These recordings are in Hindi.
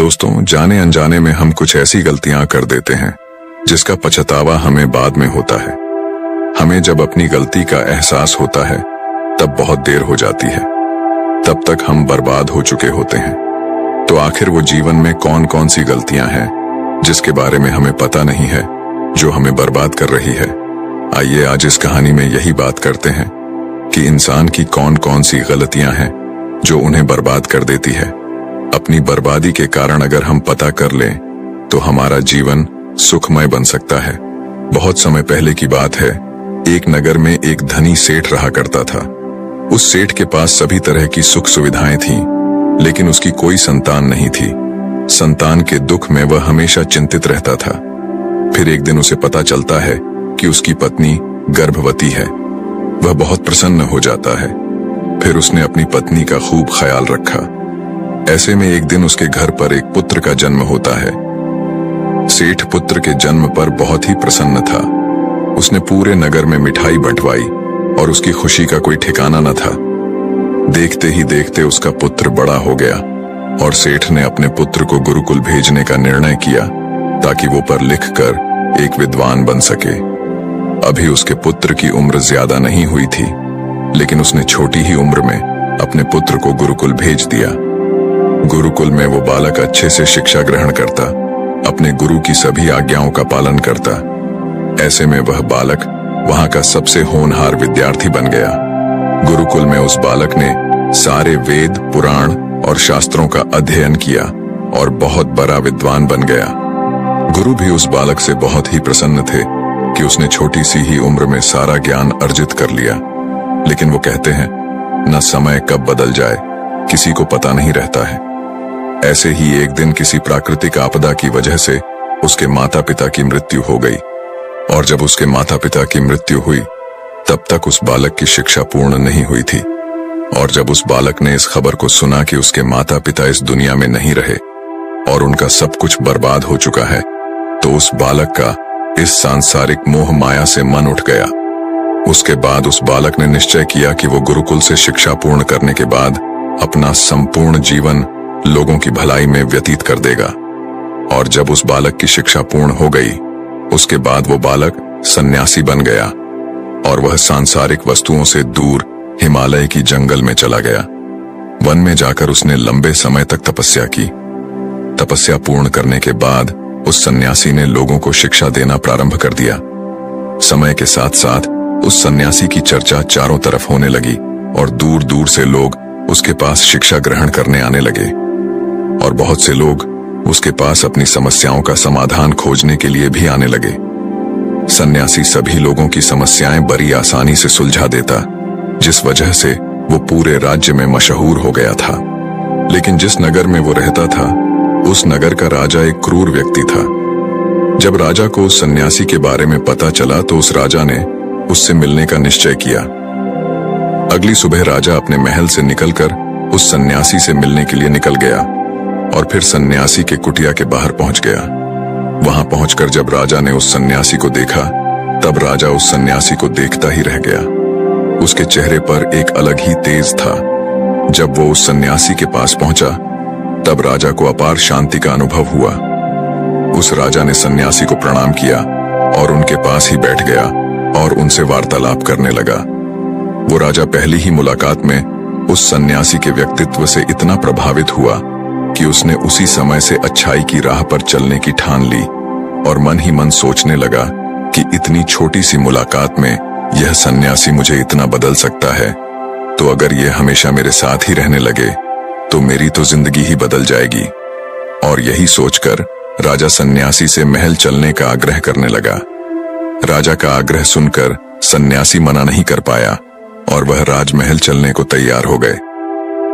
दोस्तों, जाने अनजाने में हम कुछ ऐसी गलतियां कर देते हैं जिसका पछतावा हमें बाद में होता है। हमें जब अपनी गलती का एहसास होता है तब बहुत देर हो जाती है। तब तक हम बर्बाद हो चुके होते हैं। तो आखिर वो जीवन में कौन कौन सी गलतियां हैं जिसके बारे में हमें पता नहीं है, जो हमें बर्बाद कर रही है। आइए आज इस कहानी में यही बात करते हैं कि इंसान की कौन कौन सी गलतियां हैं जो उन्हें बर्बाद कर देती है। अपनी बर्बादी के कारण अगर हम पता कर लें तो हमारा जीवन सुखमय बन सकता है। बहुत समय पहले की बात है, एक नगर में एक धनी सेठ रहा करता था। उस सेठ के पास सभी तरह की सुख सुविधाएं थीं, लेकिन उसकी कोई संतान नहीं थी। संतान के दुख में वह हमेशा चिंतित रहता था। फिर एक दिन उसे पता चलता है कि उसकी पत्नी गर्भवती है। वह बहुत प्रसन्न हो जाता है। फिर उसने अपनी पत्नी का खूब ख्याल रखा। ऐसे में एक दिन उसके घर पर एक पुत्र का जन्म होता है। सेठ पुत्र के जन्म पर बहुत ही प्रसन्न था। उसने पूरे नगर में मिठाई बंटवाई और उसकी खुशी का कोई ठिकाना न था। देखते ही देखते उसका पुत्र बड़ा हो गया और सेठ ने अपने पुत्र को गुरुकुल भेजने का निर्णय किया ताकि वो पर लिखकर एक विद्वान बन सके। अभी उसके पुत्र की उम्र ज्यादा नहीं हुई थी, लेकिन उसने छोटी ही उम्र में अपने पुत्र को गुरुकुल भेज दिया। गुरुकुल में वो बालक अच्छे से शिक्षा ग्रहण करता, अपने गुरु की सभी आज्ञाओं का पालन करता। ऐसे में वह बालक वहां का सबसे होनहार विद्यार्थी बन गया। गुरुकुल में उस बालक ने सारे वेद, पुराण और शास्त्रों का अध्ययन किया और बहुत बड़ा विद्वान बन गया। गुरु भी उस बालक से बहुत ही प्रसन्न थे कि उसने छोटी सी ही उम्र में सारा ज्ञान अर्जित कर लिया। लेकिन वो कहते हैं, न समय कब बदल जाए किसी को पता नहीं रहता है। ऐसे ही एक दिन किसी प्राकृतिक आपदा की वजह से उसके माता पिता की मृत्यु हो गई। और जब उसके माता पिता की मृत्यु हुई तब तक उस बालक की शिक्षा पूर्ण नहीं हुई थी। और जब उस बालक ने इस खबर को सुना कि उसके माता पिता इस दुनिया में नहीं रहे और उनका सब कुछ बर्बाद हो चुका है, तो उस बालक का इस सांसारिक मोह माया से मन उठ गया। उसके बाद उस बालक ने निश्चय किया कि वो गुरुकुल से शिक्षा पूर्ण करने के बाद अपना संपूर्ण जीवन लोगों की भलाई में व्यतीत कर देगा। और जब उस बालक की शिक्षा पूर्ण हो गई, उसके बाद वो बालक सन्यासी बन गया और वह सांसारिक वस्तुओं से दूर हिमालय की जंगल में चला गया। वन में जाकर उसने लंबे समय तक तपस्या की। तपस्या पूर्ण करने के बाद उस सन्यासी ने लोगों को शिक्षा देना प्रारंभ कर दिया। समय के साथ साथ उस सन्यासी की चर्चा चारों तरफ होने लगी और दूर दूर से लोग उसके पास शिक्षा ग्रहण करने आने लगे। और बहुत से लोग उसके पास अपनी समस्याओं का समाधान खोजने के लिए भी आने लगे। सन्यासी सभी लोगों की समस्याएं बड़ी आसानी से सुलझा देता, जिस वजह से वो पूरे राज्य में मशहूर हो गया था। लेकिन जिस नगर में वो रहता था, उस नगर का राजा एक क्रूर व्यक्ति था। जब राजा को उस सन्यासी के बारे में पता चला तो उस राजा ने उससे मिलने का निश्चय किया। अगली सुबह राजा अपने महल से निकलकर उस सन्यासी से मिलने के लिए निकल गया और फिर सन्यासी के कुटिया के बाहर पहुंच गया। वहां पहुंचकर जब राजा ने उस सन्यासी को देखा, तब राजा उस सन्यासी को देखता ही रह गया। उसके चेहरे पर एक अलग ही तेज था। जब वो उस सन्यासी के पास पहुंचा, तब राजा को अपार शांति का अनुभव हुआ। उस राजा ने सन्यासी को प्रणाम किया और उनके पास ही बैठ गया और उनसे वार्तालाप करने लगा। वो राजा पहली ही मुलाकात में उस सन्यासी के व्यक्तित्व से इतना प्रभावित हुआ कि उसने उसी समय से अच्छाई की राह पर चलने की ठान ली और मन ही मन सोचने लगा कि इतनी छोटी सी मुलाकात में यह सन्यासी मुझे इतना बदल सकता है, तो अगर यह हमेशा मेरे साथ ही रहने लगे तो मेरी तो जिंदगी ही बदल जाएगी। और यही सोचकर राजा सन्यासी से महल चलने का आग्रह करने लगा। राजा का आग्रह सुनकर सन्यासी मना नहीं कर पाया और वह राजमहल चलने को तैयार हो गए।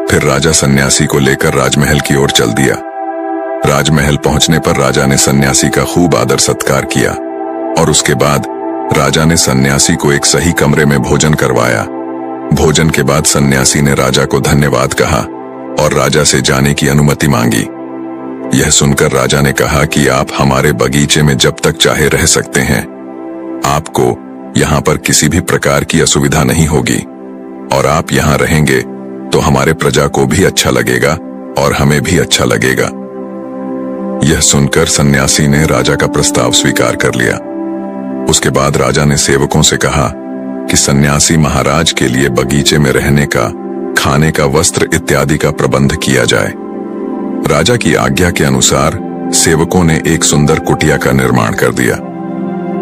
फिर राजा सन्यासी को लेकर राजमहल की ओर चल दिया। राजमहल पहुंचने पर राजा ने सन्यासी का खूब आदर सत्कार किया और उसके बाद राजा ने सन्यासी को एक सही कमरे में भोजन करवाया। भोजन के बाद सन्यासी ने राजा को धन्यवाद कहा और राजा से जाने की अनुमति मांगी। यह सुनकर राजा ने कहा कि आप हमारे बगीचे में जब तक चाहे रह सकते हैं। आपको यहाँ पर किसी भी प्रकार की असुविधा नहीं होगी और आप यहाँ रहेंगे तो हमारे प्रजा को भी अच्छा लगेगा और हमें भी अच्छा लगेगा। यह सुनकर सन्यासी ने राजा का प्रस्ताव स्वीकार कर लिया। उसके बाद राजा ने सेवकों से कहा कि सन्यासी महाराज के लिए बगीचे में रहने का, खाने का, वस्त्र इत्यादि का प्रबंध किया जाए। राजा की आज्ञा के अनुसार सेवकों ने एक सुंदर कुटिया का निर्माण कर दिया।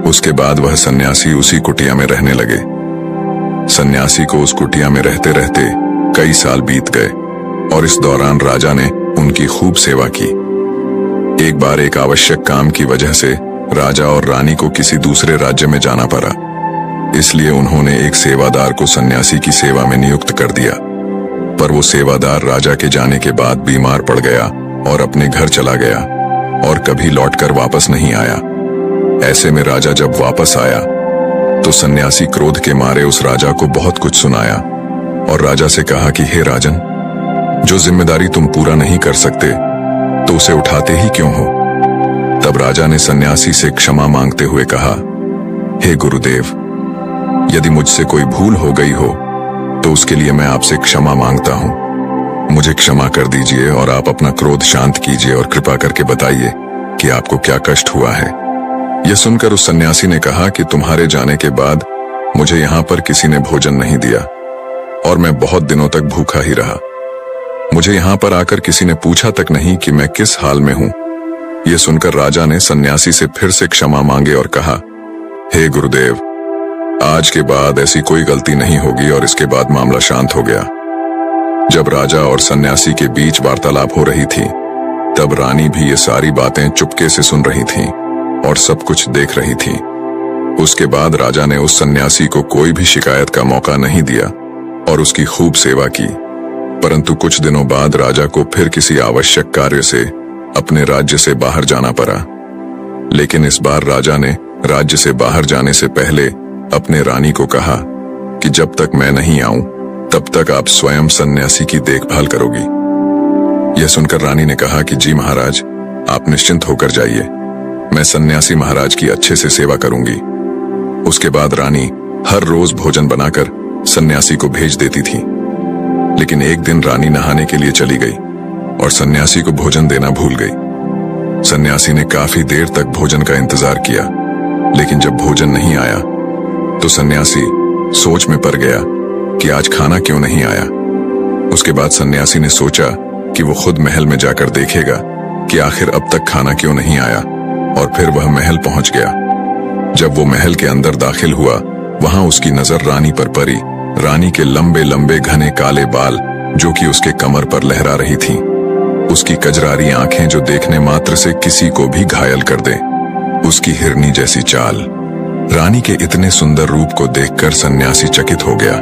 उसके बाद वह सन्यासी उसी कुटिया में रहने लगे। सन्यासी को उस कुटिया में रहते रहते कई साल बीत गए और इस दौरान राजा ने उनकी खूब सेवा की। एक बार एक आवश्यक काम की वजह से राजा और रानी को किसी दूसरे राज्य में जाना पड़ा, इसलिए उन्होंने एक सेवादार को सन्यासी की सेवा में नियुक्त कर दिया। पर वो सेवादार राजा के जाने के बाद बीमार पड़ गया और अपने घर चला गया और कभी लौटकर वापस नहीं आया। ऐसे में राजा जब वापस आया तो सन्यासी क्रोध के मारे उस राजा को बहुत कुछ सुनाया और राजा से कहा कि हे राजन, जो जिम्मेदारी तुम पूरा नहीं कर सकते तो उसे उठाते ही क्यों हो। तब राजा ने सन्यासी से क्षमा मांगते हुए कहा, हे गुरुदेव, यदि मुझसे कोई भूल हो गई हो तो उसके लिए मैं आपसे क्षमा मांगता हूं। मुझे क्षमा कर दीजिए और आप अपना क्रोध शांत कीजिए और कृपा करके बताइए कि आपको क्या कष्ट हुआ है। यह सुनकर उस सन्यासी ने कहा कि तुम्हारे जाने के बाद मुझे यहाँ पर किसी ने भोजन नहीं दिया और मैं बहुत दिनों तक भूखा ही रहा। मुझे यहाँ पर आकर किसी ने पूछा तक नहीं कि मैं किस हाल में हूं। यह सुनकर राजा ने सन्यासी से फिर से क्षमा मांगे और कहा, हे गुरुदेव, आज के बाद ऐसी कोई गलती नहीं होगी। और इसके बाद मामला शांत हो गया। जब राजा और सन्यासी के बीच वार्तालाप हो रही थी तब रानी भी ये सारी बातें चुपके से सुन रही थी और सब कुछ देख रही थी। उसके बाद राजा ने उस सन्यासी को कोई भी शिकायत का मौका नहीं दिया और उसकी खूब सेवा की। परंतु कुछ दिनों बाद राजा को फिर किसी आवश्यक कार्य से अपने राज्य से बाहर जाना पड़ा। लेकिन इस बार राजा ने राज्य से बाहर जाने से पहले अपने रानी को कहा कि जब तक मैं नहीं आऊं तब तक आप स्वयं सन्यासी की देखभाल करोगी। यह सुनकर रानी ने कहा कि जी महाराज, आप निश्चिंत होकर जाइए, मैं सन्यासी महाराज की अच्छे से सेवा करूंगी। उसके बाद रानी हर रोज भोजन बनाकर सन्यासी को भेज देती थी। लेकिन एक दिन रानी नहाने के लिए चली गई और सन्यासी को भोजन देना भूल गई। सन्यासी ने काफी देर तक भोजन का इंतजार किया, लेकिन जब भोजन नहीं आया तो सन्यासी सोच में पड़ गया कि आज खाना क्यों नहीं आया। उसके बाद सन्यासी ने सोचा कि वो खुद महल में जाकर देखेगा कि आखिर अब तक खाना क्यों नहीं आया, और फिर वह महल पहुंच गया। जब वो महल के अंदर दाखिल हुआ, वहां उसकी नजर रानी पर पड़ी। रानी के लंबे लंबे घने काले बाल जो कि उसके कमर पर लहरा रही थीं, उसकी कजरारी आंखें जो देखने मात्र से किसी को भी घायल कर दे, उसकी हिरनी जैसी चाल। रानी के इतने सुंदर रूप को देखकर सन्यासी चकित हो गया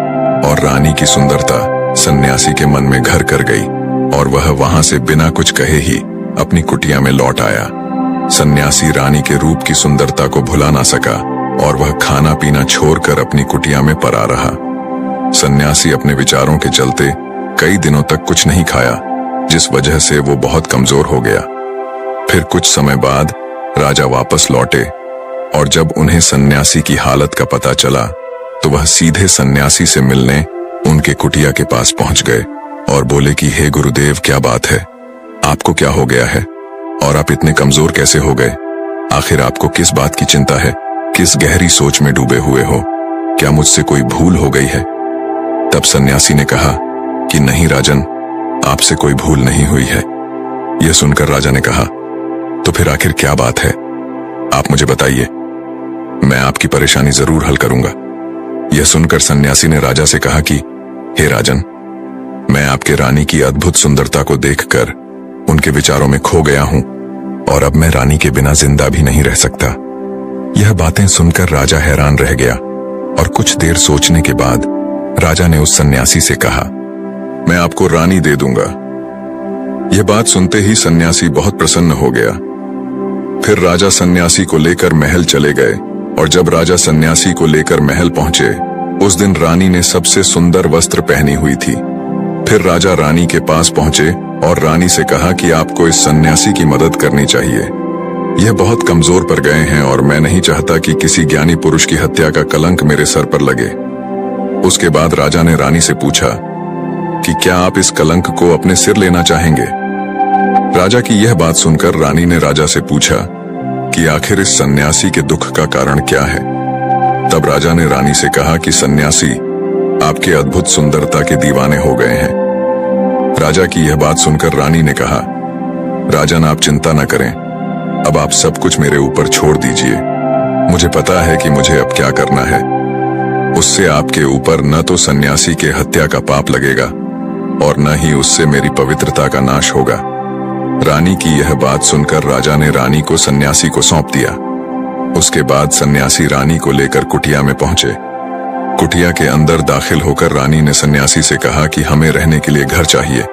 और रानी की सुंदरता सन्यासी के मन में घर कर गई और वह वहां से बिना कुछ कहे ही अपनी कुटिया में लौट आया। सन्यासी रानी के रूप की सुंदरता को भुला ना सका और वह खाना पीना छोड़कर अपनी कुटिया में पड़ा रहा। सन्यासी अपने विचारों के चलते कई दिनों तक कुछ नहीं खाया, जिस वजह से वो बहुत कमजोर हो गया। फिर कुछ समय बाद राजा वापस लौटे और जब उन्हें सन्यासी की हालत का पता चला तो वह सीधे सन्यासी से मिलने उनके कुटिया के पास पहुंच गए और बोले कि हे गुरुदेव, क्या बात है, आपको क्या हो गया है और आप इतने कमजोर कैसे हो गए? आखिर आपको किस बात की चिंता है? किस गहरी सोच में डूबे हुए हो? क्या मुझसे कोई भूल हो गई है? तब सन्यासी ने कहा कि नहीं राजन, आपसे कोई भूल नहीं हुई है। यह सुनकर राजा ने कहा, तो फिर आखिर क्या बात है, आप मुझे बताइए, मैं आपकी परेशानी जरूर हल करूंगा। यह सुनकर सन्यासी ने राजा से कहा कि हे राजन, मैं आपके रानी की अद्भुत सुंदरता को देखकर उनके विचारों में खो गया हूं और अब मैं रानी के बिना जिंदा भी नहीं रह सकता। यह बातें सुनकर राजा हैरान रह गया और कुछ देर सोचने के बाद राजा ने उस सन्यासी से कहा, मैं आपको रानी दे दूंगा। यह बात सुनते ही सन्यासी बहुत प्रसन्न हो गया। फिर राजा सन्यासी को लेकर महल चले गए और जब राजा सन्यासी को लेकर महल पहुंचे, उस दिन रानी ने सबसे सुंदर वस्त्र पहनी हुई थी। फिर राजा रानी के पास पहुंचे और रानी से कहा कि आपको इस सन्यासी की मदद करनी चाहिए। यह बहुत कमजोर पड़ गए हैं और मैं नहीं चाहता कि किसी ज्ञानी पुरुष की हत्या का कलंक मेरे सर पर लगे। उसके बाद राजा ने रानी से पूछा कि क्या आप इस कलंक को अपने सिर लेना चाहेंगे? राजा की यह बात सुनकर रानी ने राजा से पूछा कि आखिर इस सन्यासी के दुख का कारण क्या है। तब राजा ने रानी से कहा कि सन्यासी आपके अद्भुत सुंदरता के दीवाने हो गए हैं। राजा की यह बात सुनकर रानी ने कहा, राजन आप चिंता न करें, अब आप सब कुछ मेरे ऊपर छोड़ दीजिए। मुझे पता है कि मुझे अब क्या करना है। उससे आपके ऊपर न तो सन्यासी के हत्या का पाप लगेगा और न ही उससे मेरी पवित्रता का नाश होगा। रानी की यह बात सुनकर राजा ने रानी को सन्यासी को सौंप दिया। उसके बाद सन्यासी रानी को लेकर कुटिया में पहुंचे। कुटिया के अंदर दाखिल होकर रानी ने सन्यासी से कहा कि हमें रहने के लिए घर चाहिए,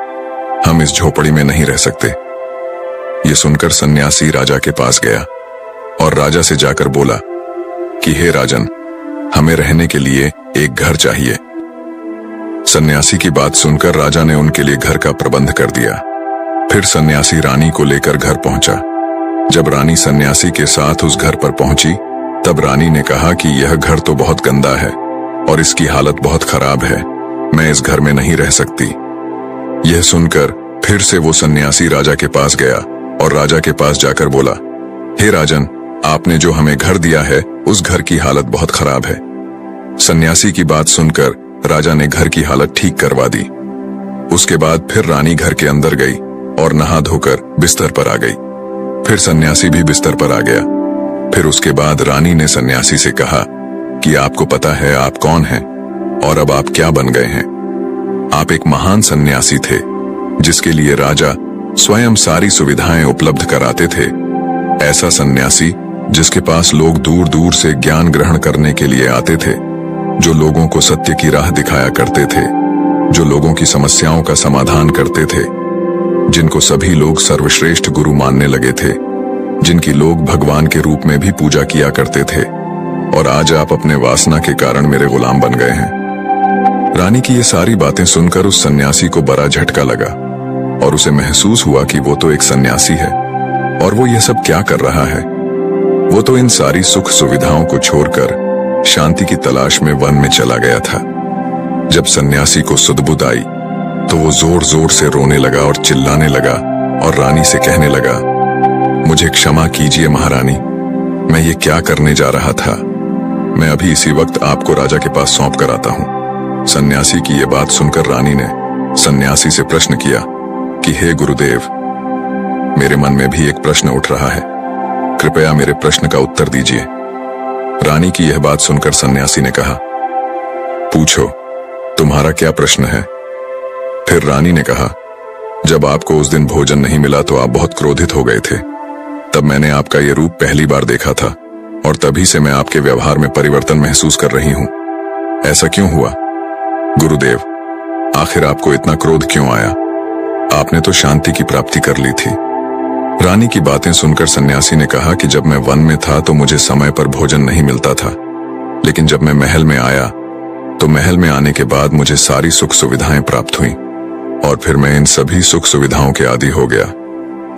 हम इस झोपड़ी में नहीं रह सकते। ये सुनकर सन्यासी राजा के पास गया और राजा से जाकर बोला कि हे राजन, हमें रहने के लिए एक घर चाहिए। सन्यासी की बात सुनकर राजा ने उनके लिए घर का प्रबंध कर दिया। फिर सन्यासी रानी को लेकर घर पहुंचा। जब रानी सन्यासी के साथ उस घर पर पहुंची, तब रानी ने कहा कि यह घर तो बहुत गंदा है और इसकी हालत बहुत खराब है, मैं इस घर में नहीं रह सकती। यह सुनकर फिर से वो सन्यासी राजा के पास गया और राजा के पास जाकर बोला, हे राजन, आपने जो हमें घर दिया है उस घर की हालत बहुत खराब है। सन्यासी की बात सुनकर राजा ने घर की हालत ठीक करवा दी। उसके बाद फिर रानी घर के अंदर गई और नहा धोकर बिस्तर पर आ गई। फिर सन्यासी भी बिस्तर पर आ गया। फिर उसके बाद रानी ने सन्यासी से कहा कि आपको पता है आप कौन हैं और अब आप क्या बन गए हैं। आप एक महान सन्यासी थे जिसके लिए राजा स्वयं सारी सुविधाएं उपलब्ध कराते थे। ऐसा सन्यासी जिसके पास लोग दूर दूर से ज्ञान ग्रहण करने के लिए आते थे, जो लोगों को सत्य की राह दिखाया करते थे, जो लोगों की समस्याओं का समाधान करते थे, जिनको सभी लोग सर्वश्रेष्ठ गुरु मानने लगे थे, जिनकी लोग भगवान के रूप में भी पूजा किया करते थे। और आज आप अपने वासना के कारण मेरे गुलाम बन गए हैं। रानी की ये सारी बातें सुनकर उस सन्यासी को बड़ा झटका लगा और उसे महसूस हुआ कि वो तो एक सन्यासी है और वो ये सब क्या कर रहा है। वो तो इन सारी सुख सुविधाओं को छोड़कर शांति की तलाश में वन में चला गया था। जब सन्यासी को सुध-बुध आई तो वो जोर जोर से रोने लगा और चिल्लाने लगा और रानी से कहने लगा, मुझे क्षमा कीजिए महारानी, मैं ये क्या करने जा रहा था। मैं अभी इसी वक्त आपको राजा के पास सौंप कर आता हूँ। सन्यासी की ये बात सुनकर रानी ने सन्यासी से प्रश्न किया कि हे गुरुदेव, मेरे मन में भी एक प्रश्न उठ रहा है, कृपया मेरे प्रश्न का उत्तर दीजिए। रानी की यह बात सुनकर सन्यासी ने कहा, पूछो, तुम्हारा क्या प्रश्न है। फिर रानी ने कहा, जब आपको उस दिन भोजन नहीं मिला तो आप बहुत क्रोधित हो गए थे। तब मैंने आपका ये रूप पहली बार देखा था और तभी से मैं आपके व्यवहार में परिवर्तन महसूस कर रही हूं। ऐसा क्यों हुआ गुरुदेव? आखिर आपको इतना क्रोध क्यों आया? आपने तो शांति की प्राप्ति कर ली थी। रानी की बातें सुनकर सन्यासी ने कहा कि जब मैं वन में था तो मुझे समय पर भोजन नहीं मिलता था, लेकिन जब मैं महल में आया तो महल में आने के बाद मुझे सारी सुख सुविधाएं प्राप्त हुई और फिर मैं इन सभी सुख सुविधाओं के आदी हो गया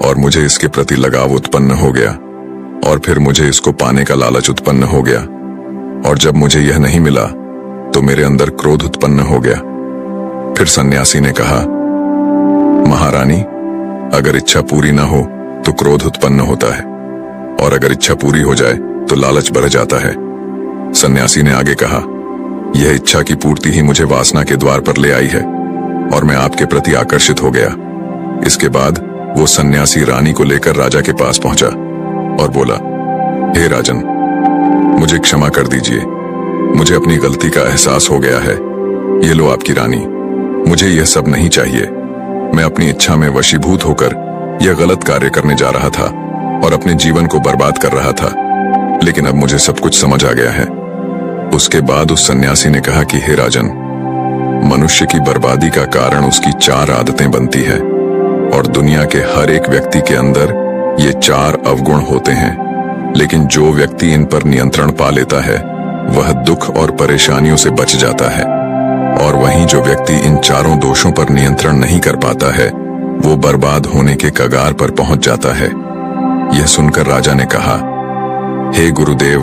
और मुझे इसके प्रति लगाव उत्पन्न हो गया और फिर मुझे इसको पाने का लालच उत्पन्न हो गया और जब मुझे यह नहीं मिला तो मेरे अंदर क्रोध उत्पन्न हो गया। फिर सन्यासी ने कहा, महारानी, अगर इच्छा पूरी ना हो तो क्रोध उत्पन्न होता है और अगर इच्छा पूरी हो जाए तो लालच बढ़ जाता है। सन्यासी ने आगे कहा, यह इच्छा की पूर्ति ही मुझे वासना के द्वार पर ले आई है और मैं आपके प्रति आकर्षित हो गया। इसके बाद वो सन्यासी रानी को लेकर राजा के पास पहुंचा और बोला, हे राजन, मुझे क्षमा कर दीजिए, मुझे अपनी गलती का एहसास हो गया है। ये लो आपकी रानी, मुझे यह सब नहीं चाहिए। मैं अपनी इच्छा में वशीभूत होकर यह गलत कार्य करने जा रहा था और अपने जीवन को बर्बाद कर रहा था, लेकिन अब मुझे सब कुछ समझ आ गया है। उसके बाद उस सन्यासी ने कहा कि हे राजन, मनुष्य की बर्बादी का कारण उसकी 4 आदतें बनती है और दुनिया के हर एक व्यक्ति के अंदर ये 4 अवगुण होते हैं, लेकिन जो व्यक्ति इन पर नियंत्रण पा लेता है वह दुख और परेशानियों से बच जाता है और वहीं जो व्यक्ति इन 4 दोषों पर नियंत्रण नहीं कर पाता है वो बर्बाद होने के कगार पर पहुंच जाता है। यह सुनकर राजा ने कहा, हे गुरुदेव,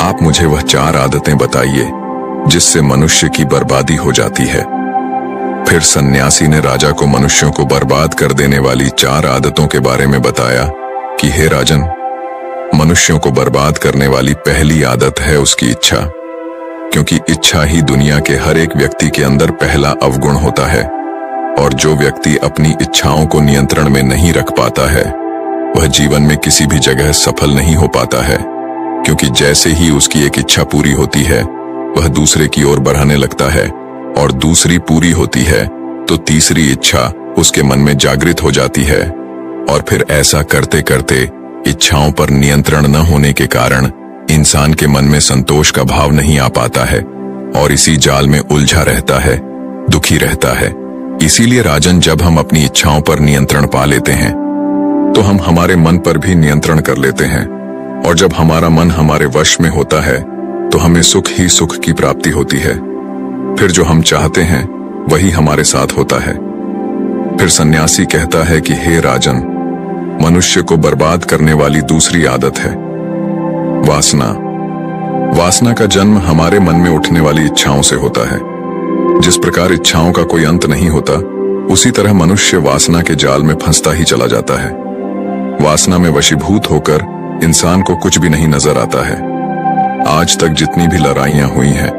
आप मुझे वह 4 आदतें बताइए जिससे मनुष्य की बर्बादी हो जाती है। फिर सन्यासी ने राजा को मनुष्यों को बर्बाद कर देने वाली 4 आदतों के बारे में बताया कि हे राजन, मनुष्यों को बर्बाद करने वाली पहली आदत है उसकी इच्छा, क्योंकि इच्छा ही दुनिया के हर एक व्यक्ति के अंदर पहला अवगुण होता है। और जो व्यक्ति अपनी इच्छाओं को नियंत्रण में नहीं रख पाता है वह जीवन में किसी भी जगह सफल नहीं हो पाता है, क्योंकि जैसे ही उसकी एक इच्छा पूरी होती है वह दूसरे की ओर बढ़ाने लगता है, और दूसरी पूरी होती है तो तीसरी इच्छा उसके मन में जागृत हो जाती है, और फिर ऐसा करते करते इच्छाओं पर नियंत्रण न होने के कारण इंसान के मन में संतोष का भाव नहीं आ पाता है और इसी जाल में उलझा रहता है, दुखी रहता है। इसीलिए राजन, जब हम अपनी इच्छाओं पर नियंत्रण पा लेते हैं तो हम हमारे मन पर भी नियंत्रण कर लेते हैं, और जब हमारा मन हमारे वश में होता है तो हमें सुख ही सुख की प्राप्ति होती है। फिर जो हम चाहते हैं वही हमारे साथ होता है। फिर सन्यासी कहता है कि हे राजन, मनुष्य को बर्बाद करने वाली दूसरी आदत है वासना। वासना का जन्म हमारे मन में उठने वाली इच्छाओं से होता है। जिस प्रकार इच्छाओं का कोई अंत नहीं होता, उसी तरह मनुष्य वासना के जाल में फंसता ही चला जाता है। वासना में वशीभूत होकर इंसान को कुछ भी नहीं नजर आता है। आज तक जितनी भी लड़ाइयां हुई हैं,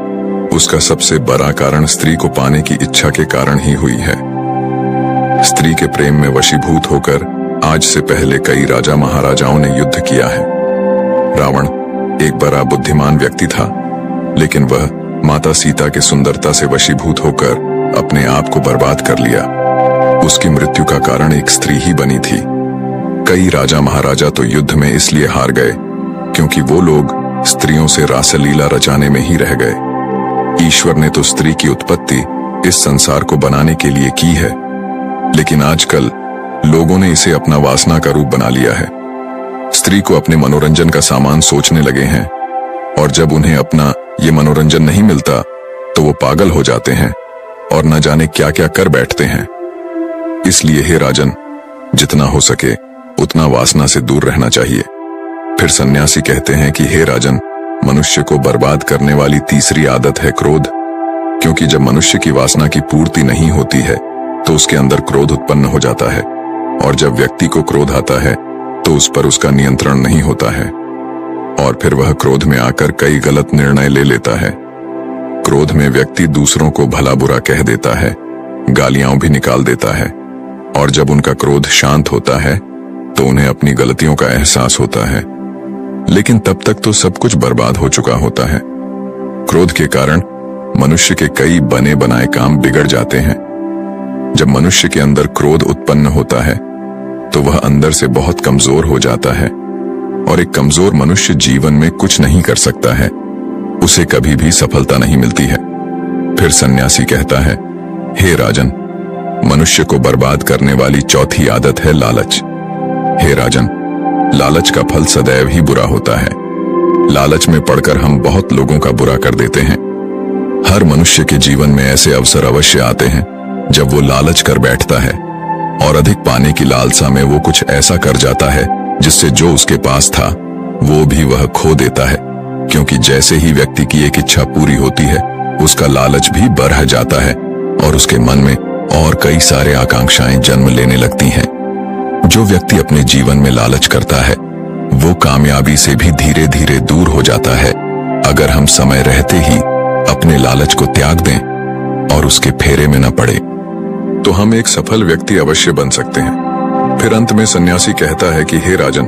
उसका सबसे बड़ा कारण स्त्री को पाने की इच्छा के कारण ही हुई है। स्त्री के प्रेम में वशीभूत होकर आज से पहले कई राजा महाराजाओं ने युद्ध किया है। रावण एक बड़ा बुद्धिमान व्यक्ति था, लेकिन वह माता सीता के सुंदरता से वशीभूत होकर अपने आप को बर्बाद कर लिया। उसकी मृत्यु का कारण एक स्त्री ही बनी थी। कई राजा महाराजा तो युद्ध में इसलिए हार गए क्योंकि वो लोग स्त्रियों से रासलीला रचाने में ही रह गए। ईश्वर ने तो स्त्री की उत्पत्ति इस संसार को बनाने के लिए की है, लेकिन आजकल लोगों ने इसे अपना वासना का रूप बना लिया है। स्त्री को अपने मनोरंजन का सामान सोचने लगे हैं, और जब उन्हें अपना ये मनोरंजन नहीं मिलता तो वो पागल हो जाते हैं और न जाने क्या क्या कर बैठते हैं। इसलिए हे राजन, जितना हो सके उतना वासना से दूर रहना चाहिए। फिर सन्यासी कहते हैं कि हे राजन, मनुष्य को बर्बाद करने वाली तीसरी आदत है क्रोध, क्योंकि जब मनुष्य की वासना की पूर्ति नहीं होती है तो उसके अंदर क्रोध उत्पन्न हो जाता है, और जब व्यक्ति को क्रोध आता है तो उस पर उसका नियंत्रण नहीं होता है, और फिर वह क्रोध में आकर कई गलत निर्णय ले लेता है। क्रोध में व्यक्ति दूसरों को भला बुरा कह देता है, गालियां भी निकाल देता है, और जब उनका क्रोध शांत होता है तो उन्हें अपनी गलतियों का एहसास होता है, लेकिन तब तक तो सब कुछ बर्बाद हो चुका होता है। क्रोध के कारण मनुष्य के कई बने बनाए काम बिगड़ जाते हैं। जब मनुष्य के अंदर क्रोध उत्पन्न होता है तो वह अंदर से बहुत कमजोर हो जाता है, और एक कमजोर मनुष्य जीवन में कुछ नहीं कर सकता है, उसे कभी भी सफलता नहीं मिलती है। फिर सन्यासी कहता है, हे राजन, मनुष्य को बर्बाद करने वाली चौथी आदत है लालच। हे राजन, लालच का फल सदैव ही बुरा होता है। लालच में पड़कर हम बहुत लोगों का बुरा कर देते हैं। हर मनुष्य के जीवन में ऐसे अवसर अवश्य आते हैं जब वो लालच कर बैठता है, और अधिक पाने की लालसा में वो कुछ ऐसा कर जाता है जिससे जो उसके पास था वो भी वह खो देता है, क्योंकि जैसे ही व्यक्ति की एक इच्छा पूरी होती है उसका लालच भी बढ़ जाता है और उसके मन में और कई सारे आकांक्षाएं जन्म लेने लगती हैं। जो व्यक्ति अपने जीवन में लालच करता है वो कामयाबी से भी धीरे धीरे दूर हो जाता है, अगर हम समय रहते ही अपने लालच को त्याग दें और उसके फेरे में न पड़े तो हम एक सफल व्यक्ति अवश्य बन सकते हैं। फिर अंत में सन्यासी कहता है कि हे राजन,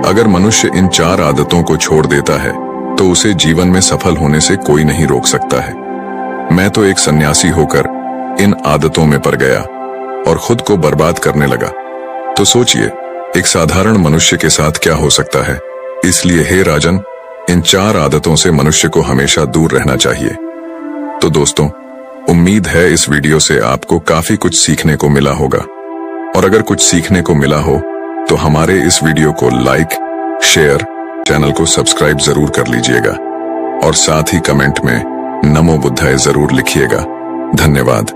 अगर मनुष्य इन 4 आदतों को छोड़ देता है तो उसे जीवन में सफल होने से कोई नहीं रोक सकता है। मैं तो एक सन्यासी होकर इन आदतों में पड़ गया और खुद को बर्बाद करने लगा, तो सोचिए एक साधारण मनुष्य के साथ क्या हो सकता है। इसलिए हे राजन, इन 4 आदतों से मनुष्य को हमेशा दूर रहना चाहिए। तो दोस्तों, उम्मीद है इस वीडियो से आपको काफी कुछ सीखने को मिला होगा, और अगर कुछ सीखने को मिला हो तो हमारे इस वीडियो को लाइक, शेयर, चैनल को सब्सक्राइब जरूर कर लीजिएगा, और साथ ही कमेंट में नमो बुद्धाय जरूर लिखिएगा। धन्यवाद।